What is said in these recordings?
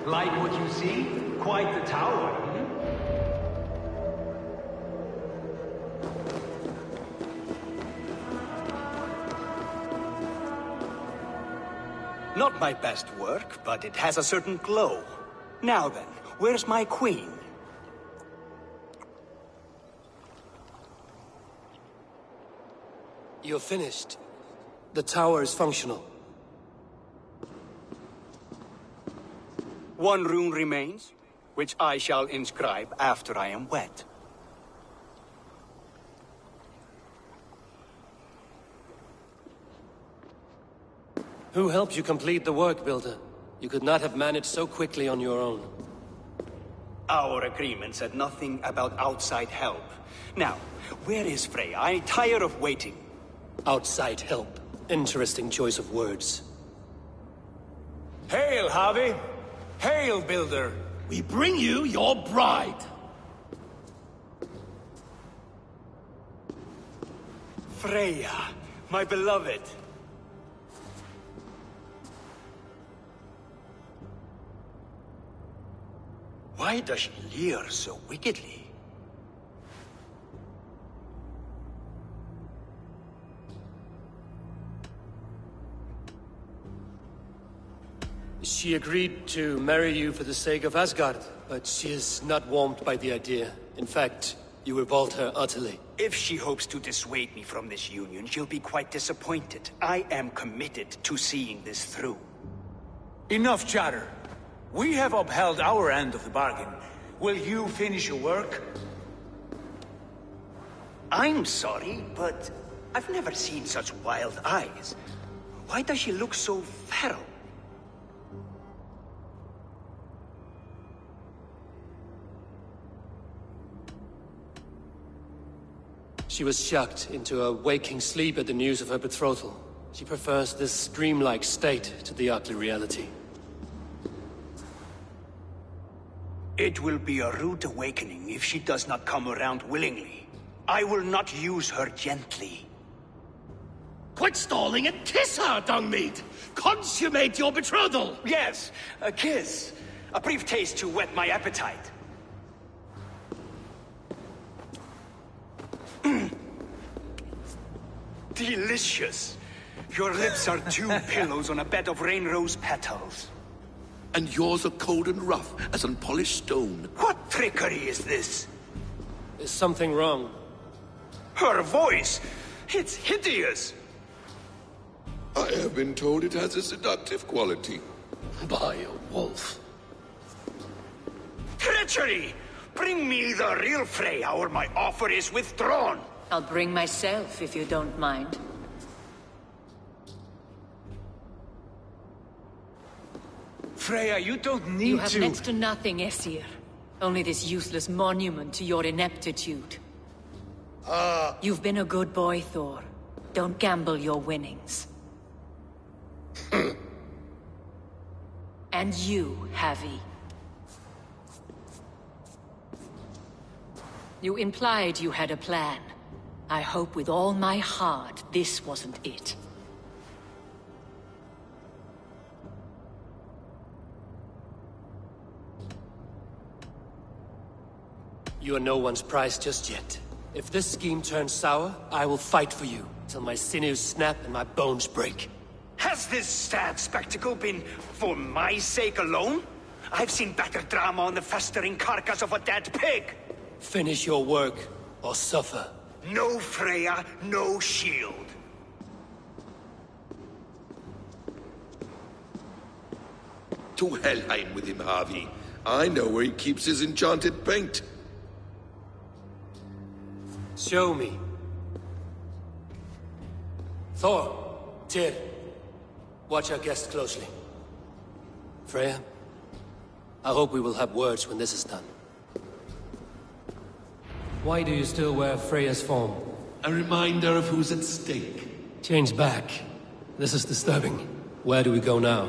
Like what you see? Quite the tower, hmm? Not my best work, but it has a certain glow. Now then, where's my queen? You're finished. The tower is functional. One rune remains, which I shall inscribe after I am wet. Who helped you complete the work, Builder? You could not have managed so quickly on your own. Our agreement said nothing about outside help. Now, where is Freya? I'm tired of waiting. Outside help. Interesting choice of words. Hail, Javi! Hail, Builder! We bring you your bride! Freya, my beloved. Why does she leer so wickedly? She agreed to marry you for the sake of Asgard, but she is not warmed by the idea. In fact, you revolt her utterly. If she hopes to dissuade me from this union, she'll be quite disappointed. I am committed to seeing this through. Enough chatter. We have upheld our end of the bargain. Will you finish your work? I'm sorry, but I've never seen such wild eyes. Why does she look so feral? She was shocked into a waking sleep at the news of her betrothal. She prefers this dreamlike state to the ugly reality. It will be a rude awakening if she does not come around willingly. I will not use her gently. Quit stalling and kiss her, Dungmeat! Consummate your betrothal! Yes, a kiss. A brief taste to whet my appetite. Delicious. Your lips are two pillows on a bed of rain rose petals. And yours are cold and rough as unpolished stone. What trickery is this? Is something wrong? Her voice! It's hideous! I have been told it has a seductive quality. By a wolf. Treachery! Bring me the real Freya or my offer is withdrawn! I'll bring myself if you don't mind. Freya, you don't need to... You have next to nothing, Aesir. Only this useless monument to your ineptitude. You've been a good boy, Thor. Don't gamble your winnings. And you, Havi. You implied you had a plan. I hope with all my heart this wasn't it. You are no one's prize just yet. If this scheme turns sour, I will fight for you, till my sinews snap and my bones break. Has this sad spectacle been for my sake alone? I've seen better drama on the festering carcass of a dead pig! Finish your work, or suffer. No Freya, no shield. To Helheim with him, Harvey. I know where he keeps his enchanted paint. Show me. Thor, Tyr, watch our guest closely. Freya, I hope we will have words when this is done. Why do you still wear Freya's form? A reminder of who's at stake. Change back. This is disturbing. Where do we go now?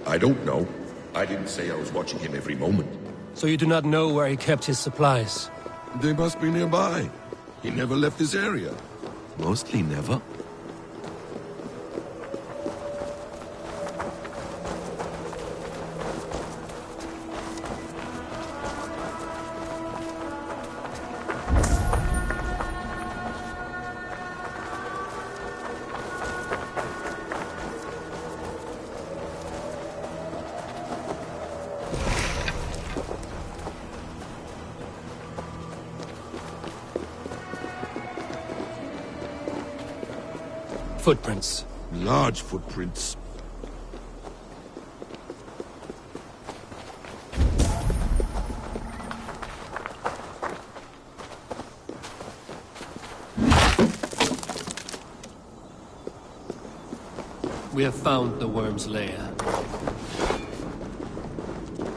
I don't know. I didn't say I was watching him every moment. So you do not know where he kept his supplies? They must be nearby. He never left this area. Mostly never. Footprints. Large footprints. We have found the worm's lair.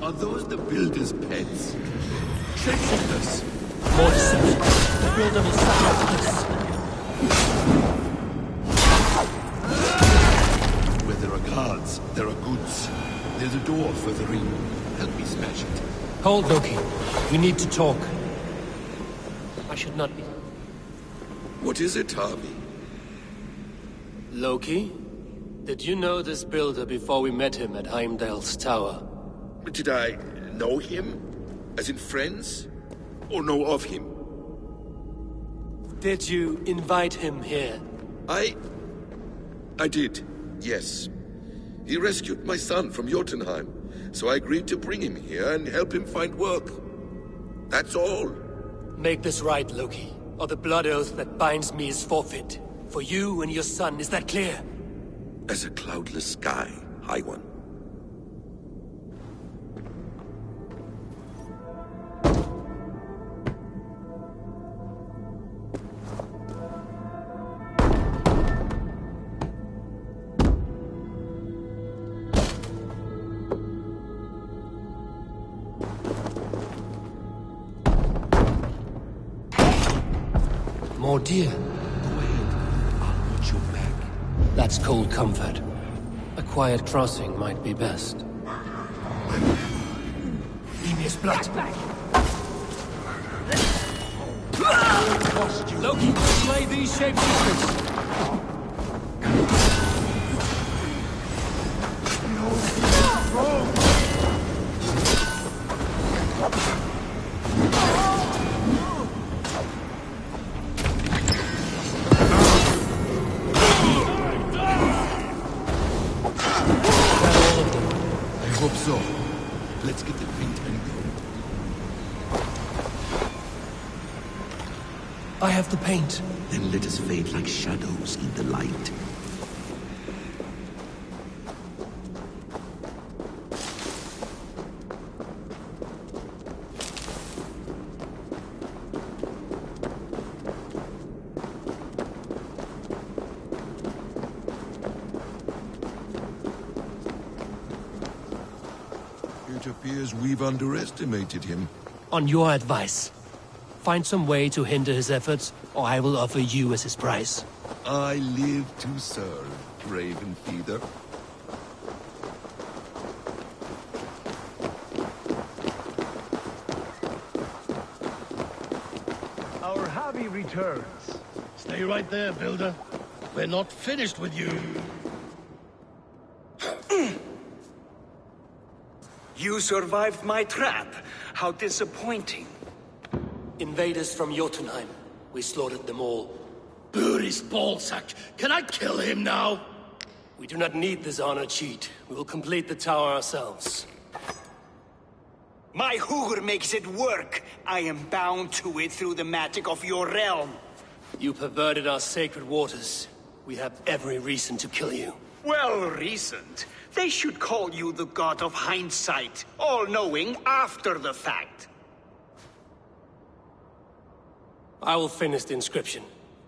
Are those the builder's pets? Shapeshifters! More deception. The builder will suffer for this. Where there are guards, there are goods. There's a door further in. Help me smash it. Hold, Loki. We need to talk. I should not be... What is it, Harvey? Loki? Did you know this builder before we met him at Heimdall's tower? Did I know him? As in friends? Or know of him? Did you invite him here? I did, yes. He rescued my son from Jotunheim, so I agreed to bring him here and help him find work. That's all. Make this right, Loki, or the blood oath that binds me is forfeit. For you and your son, is that clear? As a cloudless sky, High One. More deer. I'll watch your back. That's cold comfort. A quiet crossing might be best. Emir's blood. Loki, slay these shapeshifters. I hope so. Let's get the paint and go. I have the paint. Then let us fade like shadows in the light. It appears we've underestimated him. On your advice, find some way to hinder his efforts, or I will offer you as his prize. I live to serve, Ravenfeather. Our Javi returns. Stay right there, Builder. We're not finished with you. You survived my trap. How disappointing. Invaders from Jotunheim. We slaughtered them all. Buri's ballsack. Can I kill him now? We do not need this honor cheat. We will complete the tower ourselves. My Hugr makes it work. I am bound to it through the magic of your realm. You perverted our sacred waters. We have every reason to kill you. Well reasoned. They should call you the god of hindsight, all-knowing after the fact. I will finish the inscription.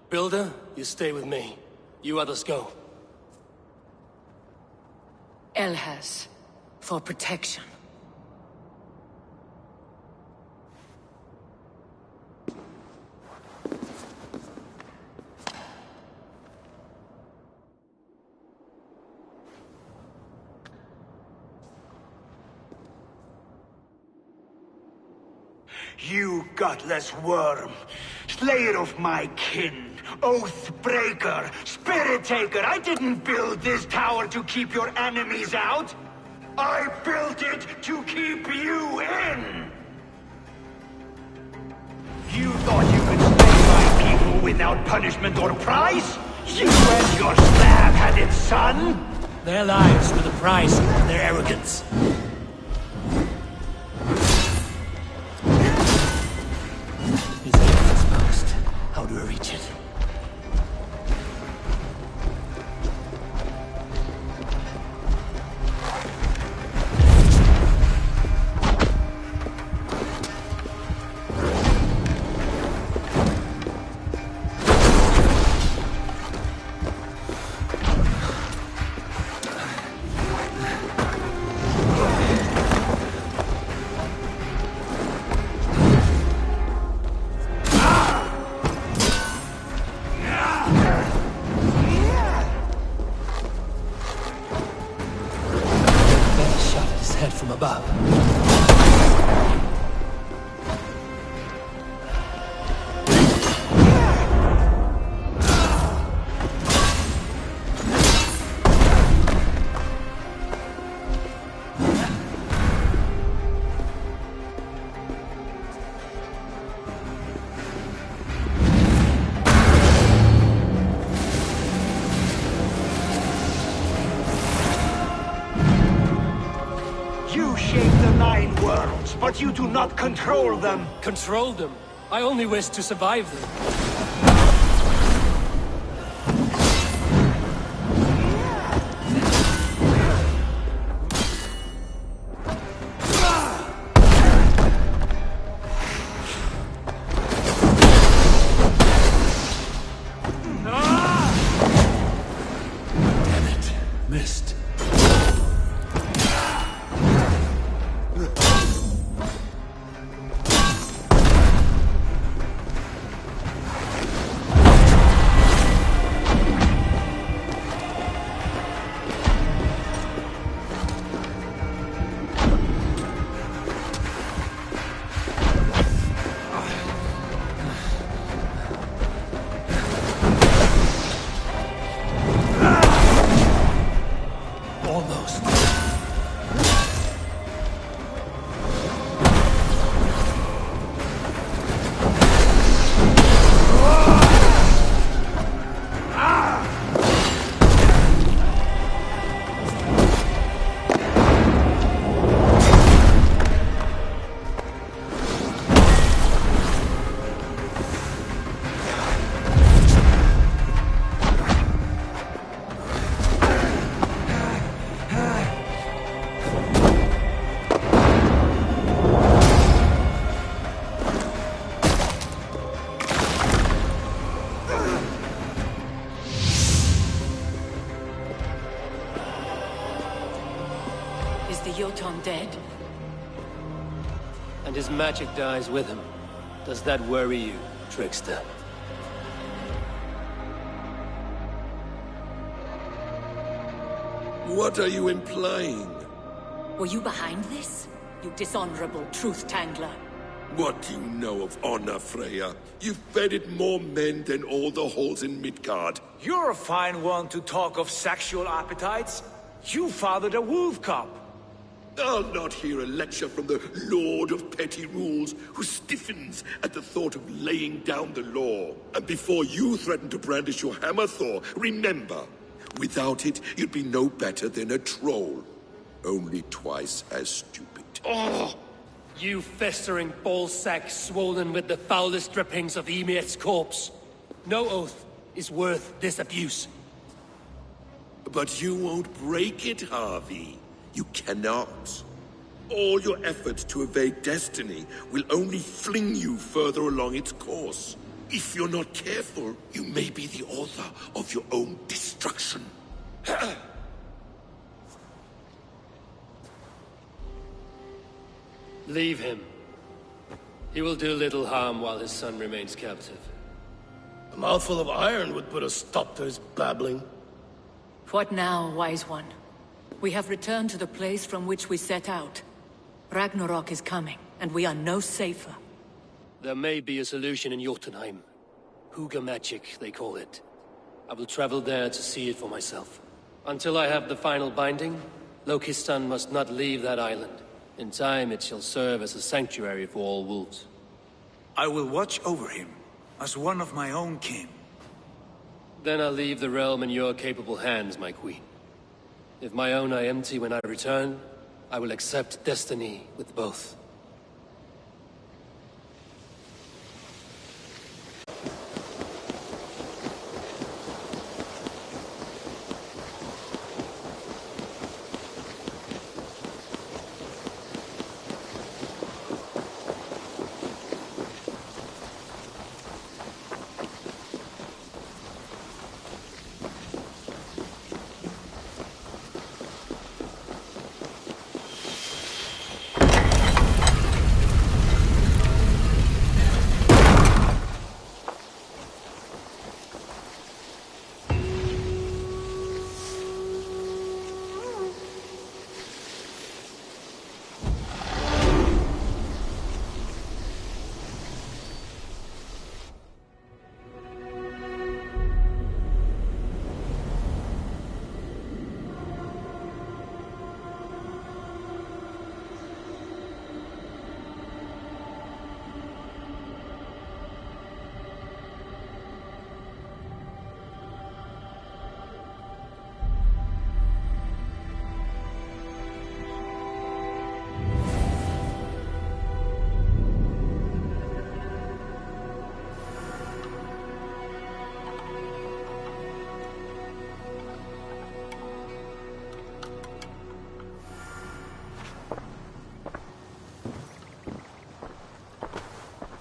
Builder, you stay with me. You others go. Elhas, for protection. You gutless worm, slayer of my kin, oath breaker, spirit taker, I didn't build this tower to keep your enemies out. I built it to keep you in. You thought you could slay my people without punishment or prize? You and your slab-headed son? Their lives were the price of their arrogance. His aim is exposed. How do I reach it? head from above. You shape the Nine Worlds, but you do not control them. Control them? I only wish to survive them. Damn it. Missed. Almost. Is the Jotun dead? And his magic dies with him. Does that worry you, trickster? What are you implying? Were you behind this? You dishonorable truth-tangler. What do you know of honor, Freya? You've bedded more men than all the halls in Midgard. You're a fine one to talk of sexual appetites. You fathered a wolf cub. I'll not hear a lecture from the Lord of Petty Rules, who stiffens at the thought of laying down the law. And before you threaten to brandish your hammer, Thor, remember, without it, you'd be no better than a troll. Only twice as stupid. Oh! You festering ballsack swollen with the foulest drippings of Ymir's corpse. No oath is worth this abuse. But you won't break it, Harvey. You cannot. All your efforts to evade destiny will only fling you further along its course. If you're not careful, you may be the author of your own destruction. Leave him. He will do little harm while his son remains captive. A mouthful of iron would put a stop to his babbling. What now, wise one? We have returned to the place from which we set out. Ragnarok is coming, and we are no safer. There may be a solution in Jotunheim. Huga magic, they call it. I will travel there to see it for myself. Until I have the final binding, Lokistan must not leave that island. In time, it shall serve as a sanctuary for all wolves. I will watch over him, as one of my own kin. Then I'll leave the realm in your capable hands, my queen. If my own are empty when I return, I will accept destiny with both.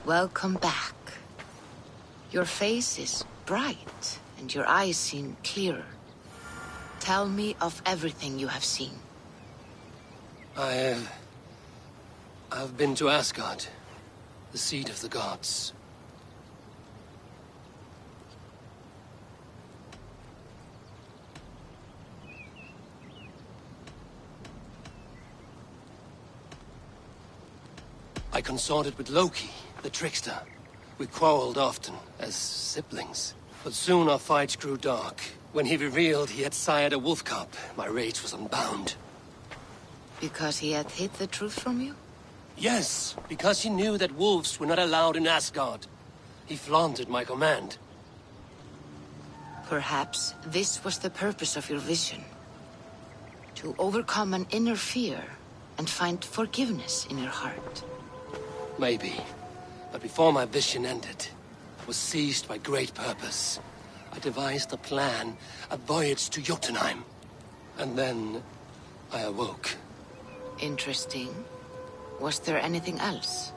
Welcome back. Your face is bright, and your eyes seem clearer. Tell me of everything you have seen. I've been to Asgard, the seat of the gods. I consorted with Loki, the trickster. We quarreled often, as siblings. But soon our fights grew dark. When he revealed he had sired a wolf cub, my rage was unbound. Because he had hid the truth from you? Yes, because he knew that wolves were not allowed in Asgard. He flaunted my command. Perhaps this was the purpose of your vision. To overcome an inner fear and find forgiveness in your heart. Maybe. But before my vision ended, I was seized by great purpose. I devised a plan, a voyage to Jotunheim. And then I awoke. Interesting. Was there anything else?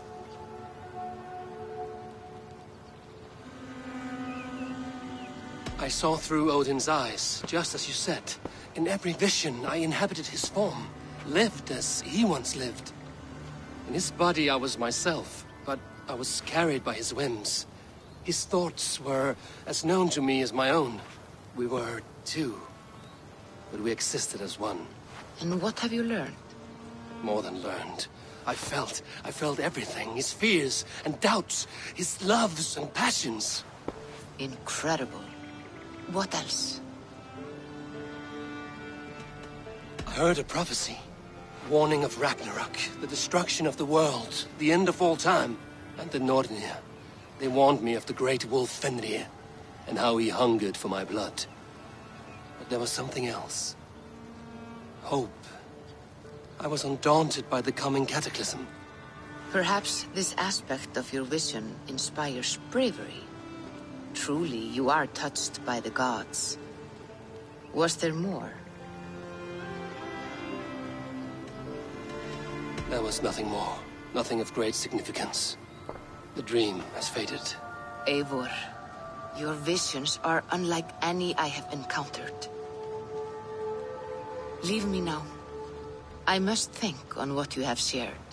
I saw through Odin's eyes, just as you said. In every vision, I inhabited his form, lived as he once lived. In his body, I was myself, but I was carried by his whims. His thoughts were as known to me as my own. We were two, but we existed as one. And what have you learned? More than learned. I felt everything. His fears and doubts, his loves and passions. Incredible. What else? I heard a prophecy. Warning of Ragnarok, the destruction of the world, the end of all time, and the Nornir. They warned me of the great wolf Fenrir, and how he hungered for my blood. But there was something else. Hope. I was undaunted by the coming cataclysm. Perhaps this aspect of your vision inspires bravery. Truly, you are touched by the gods. Was there more? There was nothing more. Nothing of great significance. The dream has faded. Eivor, your visions are unlike any I have encountered. Leave me now. I must think on what you have shared.